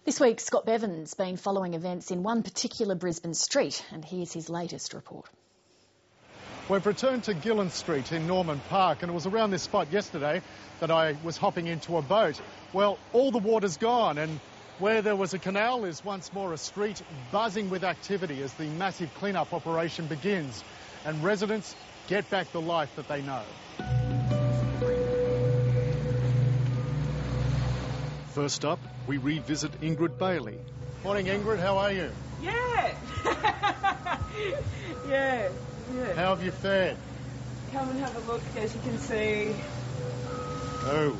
This week, Scott Bevan's been following events in one particular Brisbane street, and here's his latest report. We've returned to Gillen Street in Norman Park, and it was around this spot yesterday that I was hopping into a boat. Well, all the water's gone, and where there was a canal is once more a street buzzing with activity as the massive clean-up operation begins, and residents get back the life that they know. First up, we revisit Ingrid Bailey. Morning, Ingrid. How are you? Yeah. yeah. How have you fared? Come and have a look, as you can see. Oh.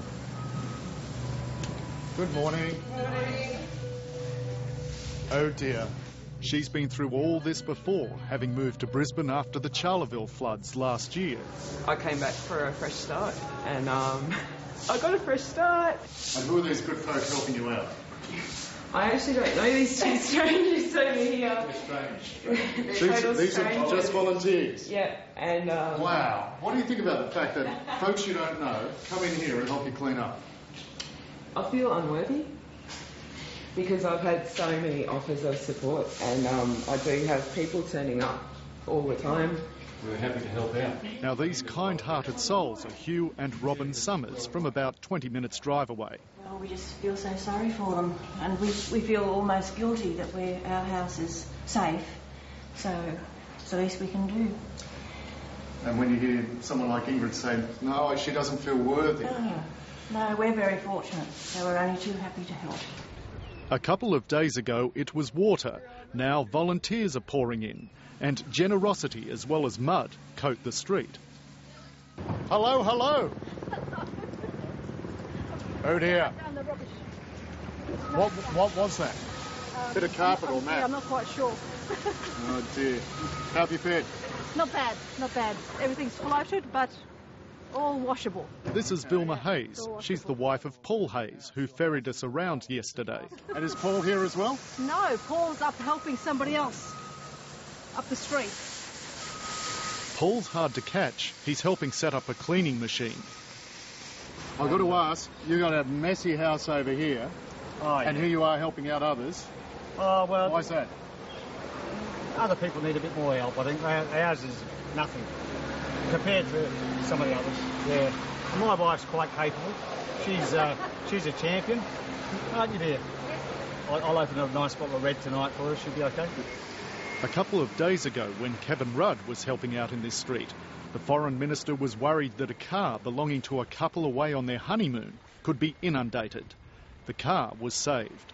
Good morning. Morning. Oh dear. She's been through all this before, having moved to Brisbane after the Charleville floods last year. I came back for a fresh start, and I got a fresh start. And who are these good folk helping you out? I actually don't know these two strangers over here. They're these are just volunteers? Yeah, and... Wow. What do you think about the fact that folks you don't know come in here and help you clean up? I feel unworthy, because I've had so many offers of support, and I do have people turning up all the time. We're happy to help out. Now, these kind-hearted souls are Hugh and Robin Summers from about 20 minutes drive away. Well, we just feel so sorry for them, and we feel almost guilty that our house is safe, so it's the least we can do. And when you hear someone like Ingrid say, no, she doesn't feel worthy. No, we're very fortunate, so we're only too happy to help. A couple of days ago, it was water. Now volunteers are pouring in, and generosity as well as mud coat the street. Hello, hello. Oh dear. What was that? Bit of carpet or mat? Yeah, I'm not quite sure. Oh dear. How have you fared? Not bad, not bad. Everything's floated, but all washable. This is Vilma Hayes. She's the wife of Paul Hayes, who ferried us around yesterday. And is Paul here as well? No, Paul's up helping somebody else up the street. Paul's hard to catch. He's helping set up a cleaning machine. I've got to ask, you've got a messy house over here, and here you are helping out others. Oh, well... Why's that? Other people need a bit more help, I think. Ours is nothing compared to some of the others. Yeah. My wife's quite capable. She's a champion. Aren't you, dear? I'll open a nice bottle of red tonight for her. She'll be okay. A couple of days ago, when Kevin Rudd was helping out in this street, the Foreign Minister was worried that a car belonging to a couple away on their honeymoon could be inundated. The car was saved.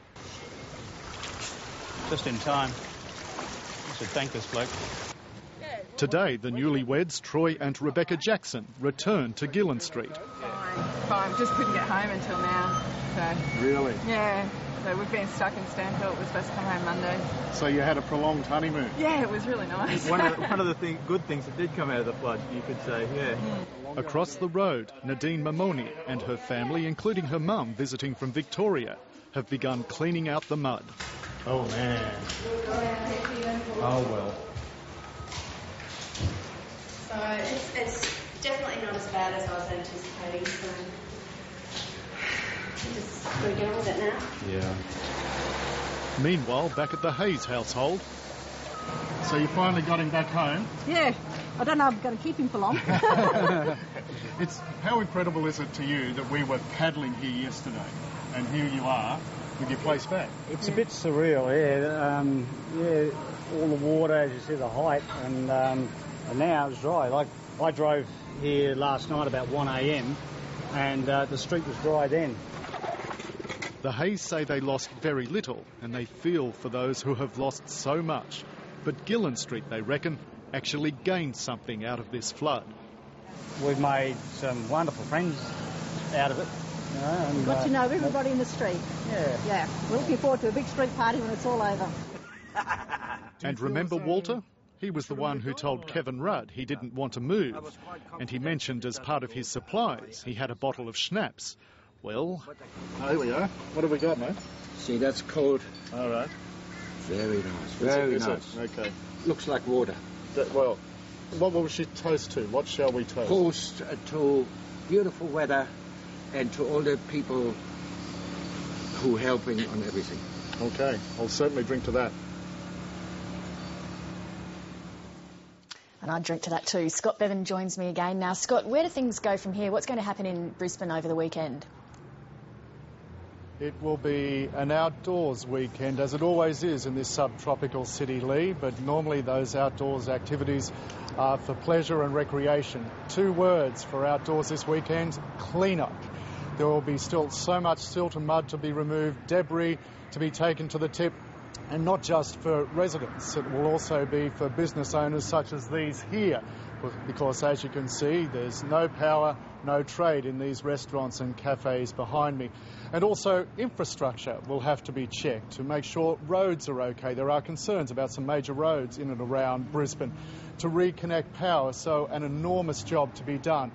Just in time. I should thank this bloke. Today, the newlyweds, Troy and Rebecca Jackson, returned to Gillen Street. Fine. Just couldn't get home until now. So. Really? Yeah. So we've been stuck in Stanfield. We're supposed to come home Monday. So you had a prolonged honeymoon? Yeah, it was really nice. One of the good things that did come out of the flood, you could say, yeah. Across the road, Nadine Mamoni and her family, including her mum visiting from Victoria, have begun cleaning out the mud. Oh, man. Oh, well. So it's definitely not as bad as I was anticipating, so just got to get on with it now. Yeah. Meanwhile, back at the Hayes household. So you finally got him back home? Yeah. I don't know if I'm going to keep him for long. How incredible is it to you that we were paddling here yesterday and here you are with your place back? It's a bit surreal, yeah. All the water, as you see, the height, and now it's dry. Like, I drove here last night about 1 a.m. and the street was dry then. The Hayes say they lost very little and they feel for those who have lost so much. But Gillen Street, they reckon, actually gained something out of this flood. We've made some wonderful friends out of it. You know, and, got to know everybody in the street. Yeah. Yeah. We're looking forward to a big street party when it's all over. And remember Walter? He was the one who told Kevin Rudd he didn't want to move. And he mentioned as part of his supplies he had a bottle of schnapps. Well... Here we are. What have we got, mate? See, that's cold. All right. Very nice. Very nice. Okay. Looks like water. Well, what will she toast to? What shall we toast? Toast to beautiful weather and to all the people who helping on everything. Okay, I'll certainly drink to that. And I'd drink to that too. Scott Bevan joins me again now. Scott, where do things go from here? What's going to happen in Brisbane over the weekend? It will be an outdoors weekend, as it always is in this subtropical city, Lee, but normally those outdoors activities are for pleasure and recreation. 2 words for outdoors this weekend: clean up. There will be still so much silt and mud to be removed, debris to be taken to the tip, and not just for residents. It will also be for business owners such as these here, because as you can see, there's no power, no trade in these restaurants and cafes behind me. And also infrastructure will have to be checked to make sure roads are okay. There are concerns about some major roads in and around Brisbane to reconnect power, so an enormous job to be done.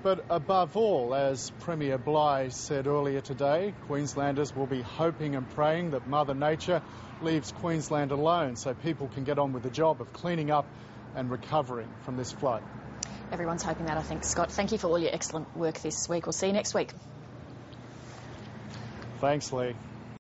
But above all, as Premier Bligh said earlier today, Queenslanders will be hoping and praying that Mother Nature leaves Queensland alone so people can get on with the job of cleaning up and recovering from this flood. Everyone's hoping that, I think. Scott, thank you for all your excellent work this week. We'll see you next week. Thanks, Lee.